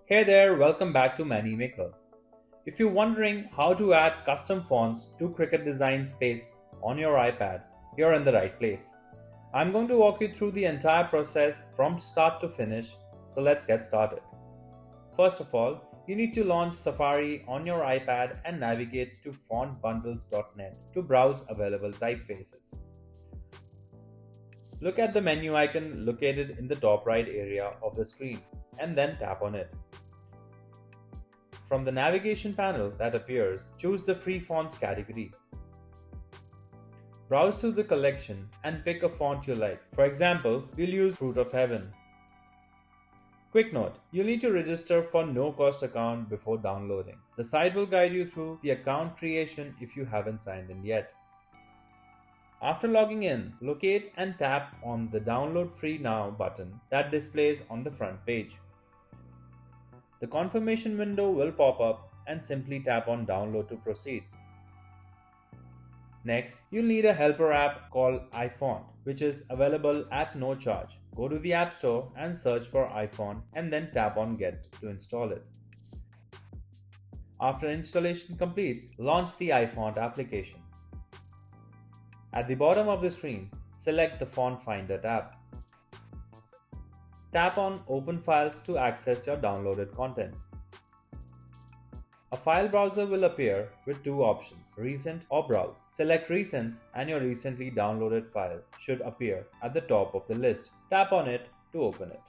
Hey there, welcome back to Maker. If you're wondering how to add custom fonts to Cricut Design Space on your iPad, you're in the right place. I'm going to walk you through the entire process from start to finish, so let's get started. First of all, you need to launch Safari on your iPad and navigate to fontbundles.net to browse available typefaces. Look at the menu icon located in the top right area of the screen and then tap on it. From the navigation panel that appears, choose the Free Fonts category. Browse through the collection and pick a font you like. For example, we'll use Fruit of Heaven. Quick note, you'll need to register for no-cost account before downloading. The site will guide you through the account creation if you haven't signed in yet. After logging in, locate and tap on the Download Free Now button that displays on the front page. The confirmation window will pop up and simply tap on Download to proceed. Next, you'll need a helper app called iFont, which is available at no charge. Go to the App Store and search for iFont and then tap on Get to install it. After installation completes, launch the iFont application. At the bottom of the screen, select the Font Finder tab. Tap on Open Files to access your downloaded content. A file browser will appear with two options, Recent or Browse. Select Recent and your recently downloaded file should appear at the top of the list. Tap on it to open it.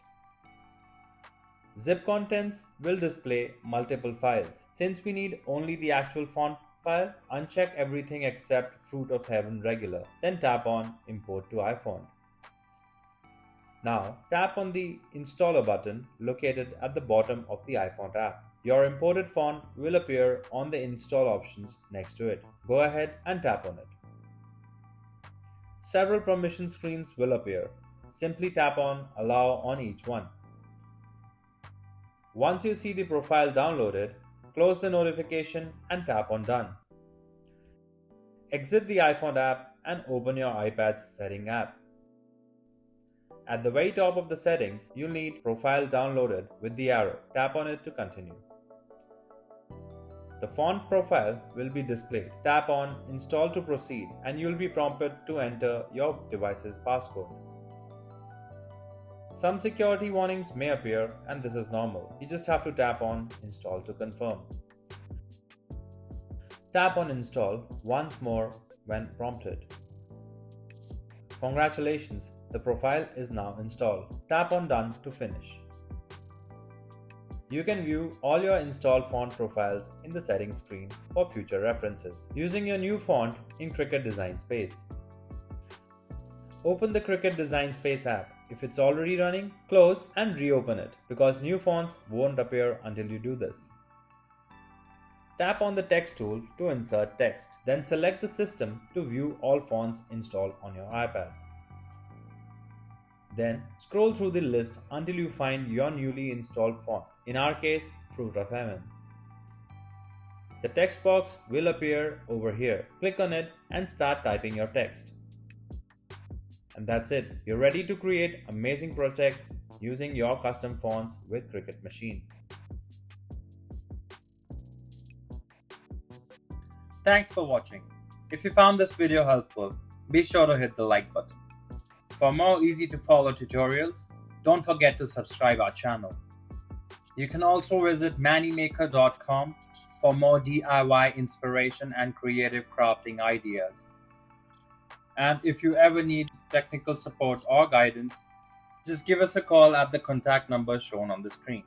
Zip contents will display multiple files. Since we need only the actual font file, uncheck everything except Fruit of Heaven Regular, then tap on Import to iFont. Now, tap on the Installer button located at the bottom of the iFont app. Your imported font will appear on the install options next to it. Go ahead and tap on it. Several permission screens will appear. Simply tap on Allow on each one. Once you see the profile downloaded, close the notification and tap on Done. Exit the iFont app and open your iPad's Setting app. At the very top of the settings, you'll need Profile Downloaded with the arrow. Tap on it to continue. The font profile will be displayed. Tap on Install to proceed and you'll be prompted to enter your device's passcode. Some security warnings may appear and this is normal. You just have to tap on Install to confirm. Tap on Install once more when prompted. Congratulations, the profile is now installed. Tap on Done to finish. You can view all your installed font profiles in the settings screen for future references using your new font in Cricut Design Space. Open the Cricut Design Space app. If it's already running, close and reopen it because new fonts won't appear until you do this. Tap on the Text tool to insert text. Then select the system to view all fonts installed on your iPad. Then scroll through the list until you find your newly installed font, in our case, Fruit of Heaven. The text box will appear over here. Click on it and start typing your text. And that's it. You're ready to create amazing projects using your custom fonts with Cricut Machine. Thanks for watching. If you found this video helpful, be sure to hit the like button. For more easy to follow tutorials, don't forget to subscribe our channel. You can also visit manimaker.com for more DIY inspiration and creative crafting ideas. And if you ever need technical support or guidance, just give us a call at the contact number shown on the screen.